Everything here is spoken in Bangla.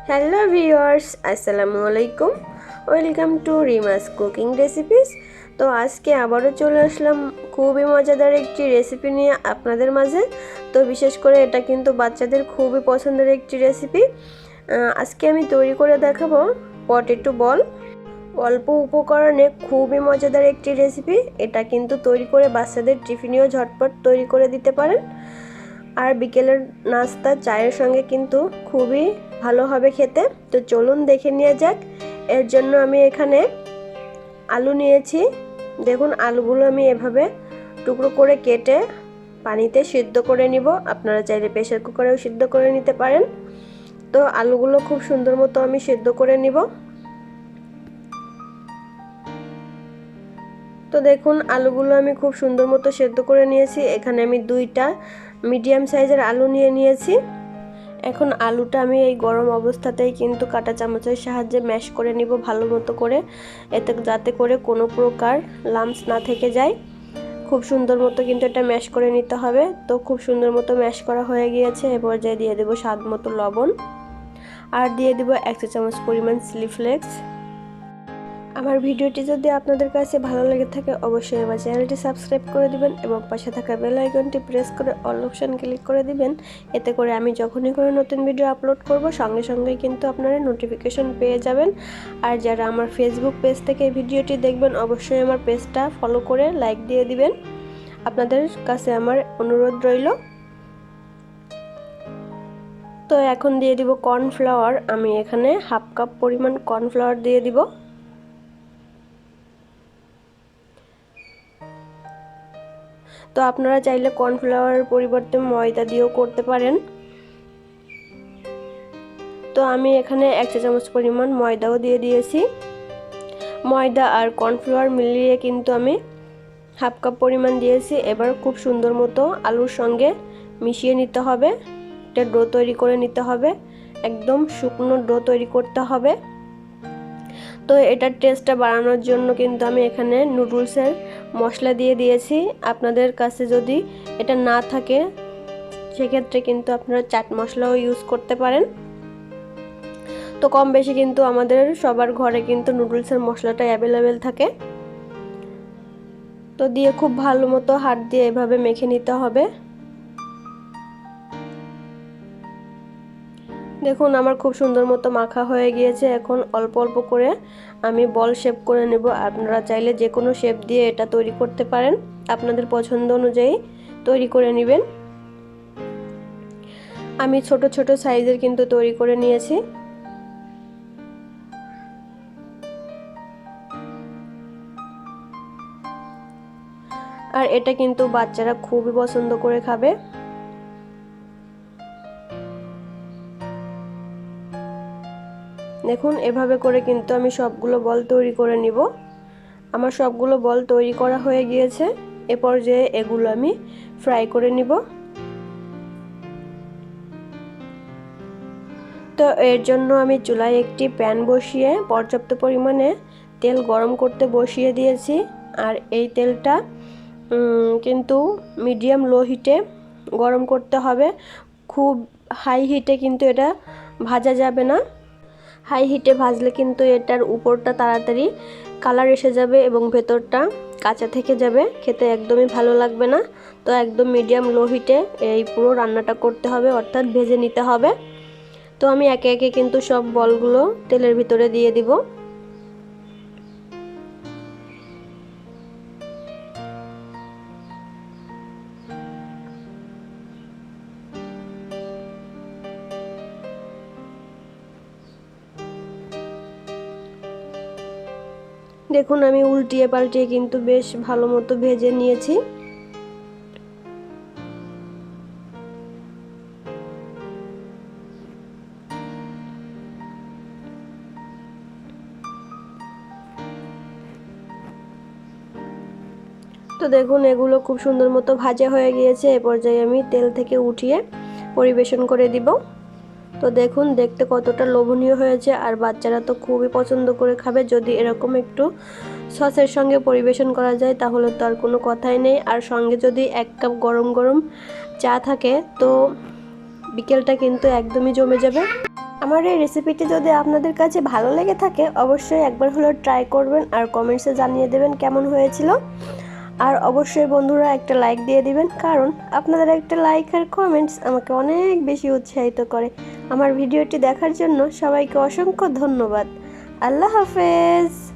হ্যালো ভিউয়ার্স, আসসালামু আলাইকুম। Welcome to রিমাস cooking recipes. তো আজকে আবারও চলে আসলাম খুবই মজাদার একটি রেসিপি নিয়ে আপনাদের মাঝে। তো বিশেষ করে এটা কিন্তু বাচ্চাদের খুবই পছন্দের একটি রেসিপি। আজকে আমি তৈরি করে দেখাবো পটেটো বল। অল্প উপকরণে খুবই মজাদার একটি রেসিপি। এটা কিন্তু তৈরি করে বাচ্চাদের টিফিনেও ঝটপট তৈরি করে দিতে পারেন। আর বিকেলের নাস্তা চায়ের সঙ্গে কিন্তু খুবই ভালো হবে খেতে। তো চলুন দেখে নেওয়া যাক। এর জন্য আমি এখানে আলু নিয়েছি। দেখুন আলুগুলো আমি এভাবে টুকরো করে কেটে পানিতে সিদ্ধ করে নিব। আপনারা চাইলে প্রেসার কুকারেও সিদ্ধ করে নিতে পারেন। তো আলুগুলো খুব সুন্দর মতো আমি সিদ্ধ করে নিব। তো দেখুন আলুগুলো আমি খুব সুন্দর মতো সেদ্ধ করে নিয়েছি। এখানে আমি 2টা মিডিয়াম সাইজের আলু নিয়েছি। এখন আলুটা আমি এই গরম অবস্থাতেই কিন্তু কাঁটা চামচের সাহায্যে ম্যাশ করে নিব ভালো মতো করে, এতে যাতে করে কোনো প্রকার লাম্পস না থেকে যায়। খুব সুন্দর মতো কিন্তু এটা ম্যাশ করে নিতে হবে। তো খুব সুন্দর মতো ম্যাশ করা হয়ে গিয়েছে। এ পর্যায়ে দিয়ে দেবো স্বাদ মতো লবণ, আর দিয়ে দেবো 1 চা চামচ পরিমাণ চিলি ফ্লেক্স। আমার ভিডিওটি যদি আপনাদের কাছে ভালো লেগে থাকে অবশ্যই আমার চ্যানেলটি সাবস্ক্রাইব করে দিবেন এবং পাশে থাকা বেল আইকনটি প্রেস করে অল অপশন ক্লিক করে দিবেন। এতে করে আমি যখনই কোনো নতুন ভিডিও আপলোড করব সঙ্গে সঙ্গেই কিন্তু আপনারা নোটিফিকেশন পেয়ে যাবেন। আর যারা আমার ফেসবুক পেজ থেকে ভিডিওটি দেখবেন অবশ্যই আমার পেজটা ফলো করে লাইক দিয়ে দিবেন। আপনাদের কাছে আমার অনুরোধ রইল। তো এখন দিয়ে দিব কর্নফ্লাওয়ার। আমি এখানে 1/2 কাপ পরিমাণ কর্নফ্লাওয়ার দিয়ে দিব। তো আপনারা চাইলে কর্নফ্লাওয়ারের পরিবর্তে ময়দা দিয়েও করতে পারেন। তো আমি এখানে 1 চা চামচ পরিমাণ ময়দাও দিয়ে দিয়েছি। ময়দা আর কর্নফ্লাওয়ার মিলিয়ে কিন্তু আমি 1/2 কাপ পরিমাণ দিয়েছি। এবার খুব সুন্দর মতো আলুর সঙ্গে মিশিয়ে নিতে হবে। একটা ডো তৈরি করে নিতে হবে। একদম শুকনো ডো তৈরি করতে হবে। তো এটার টেস্টটা বাড়ানোর জন্য কিন্তু আমি এখানে নুডলসের মশলা দিয়ে দিয়েছি। আপনাদের কাছে যদি এটা না থাকে সেক্ষেত্রে কিন্তু আপনারা চাট মশলাও ইউজ করতে পারেন। তো কম বেশি কিন্তু আমাদের সবার ঘরে কিন্তু নুডলসের মশলাটা অ্যাভেলেবেল থাকে। তো দিয়ে খুব ভালো মতো হাত দিয়ে এভাবে মেখে নিতে হবে। দেখুন আমার খুব সুন্দর মতো মাখা হয়ে গিয়েছে। এখন অল্প অল্প করে আমি বল শেপ করে নেব। আপনারা চাইলে যে কোনো শেপ দিয়ে এটা তৈরি করতে পারেন, আপনাদের পছন্দ অনুযায়ী তৈরি করে নেবেন। আমি ছোট ছোট সাইজের কিন্তু তৈরি করে নিয়েছি। আর এটা কিন্তু বাচ্চারা খুবই পছন্দ করে খাবে। দেখুন এভাবে করে কিন্তু আমি সবগুলো বল তৈরি করে নিব। আমার সবগুলো বল তৈরি করা হয়ে গিয়েছে। এ পর্যায়ে এগুলো আমি ফ্রাই করে নিব। তো এর জন্য আমি চুলায় একটি প্যান বসিয়ে পর্যাপ্ত পরিমাণে তেল গরম করতে বসিয়ে দিয়েছি। আর এই তেলটা কিন্তু মিডিয়াম লো হিটে গরম করতে হবে। খুব হাই হিটে কিন্তু এটা ভাজা যাবে না। হাই হিটে ভাজলে কিন্তু এটার উপরটা তাড়াতাড়ি কালার এসে যাবে এবং ভেতরটা কাঁচা থেকে যাবে, খেতে একদমই ভালো লাগবে না। তো একদম মিডিয়াম লো হিটে এই পুরো রান্নাটা করতে হবে, অর্থাৎ ভেজে নিতে হবে। তো আমি একে একে কিন্তু সব বলগুলো তেলের ভিতরে দিয়ে দিব। দেখুন আমি উল্টিয়ে পাল্টিয়ে কিন্তু বেশ ভালো মতো ভেজে নিয়েছি। তো দেখুন এগুলো খুব সুন্দর মতো ভাজা হয়ে গিয়েছে। এ পর্যায়ে আমি তেল থেকে উঠিয়ে পরিবেশন করে দিব। তো দেখুন দেখতে কতটা লোভনীয় হয়েছে, আর বাচ্চারা তো খুবই পছন্দ করে খাবে। যদি এরকম একটু সসের সঙ্গে পরিবেশন করা যায় তাহলে তো আর কোনো কথাই নেই। আর সঙ্গে যদি 1 কাপ গরম গরম চা থাকে তো বিকেলটা কিন্তু একদমই জমে যাবে। আমার এই রেসিপিটি যদি আপনাদের কাছে ভালো লেগে থাকে অবশ্যই একবার হলেও ট্রাই করবেন আর কমেন্টসে জানিয়ে দেবেন কেমন হয়েছিল। আর অবশ্যই বন্ধুরা একটা লাইক দিয়ে দিবেন, কারণ আপনাদের একটা লাইক আর কমেন্টস আমাকে অনেক বেশি উৎসাহিত করে। আমার ভিডিওটি দেখার জন্য সবাইকে অসংখ্য ধন্যবাদ। আল্লাহ হাফেজ।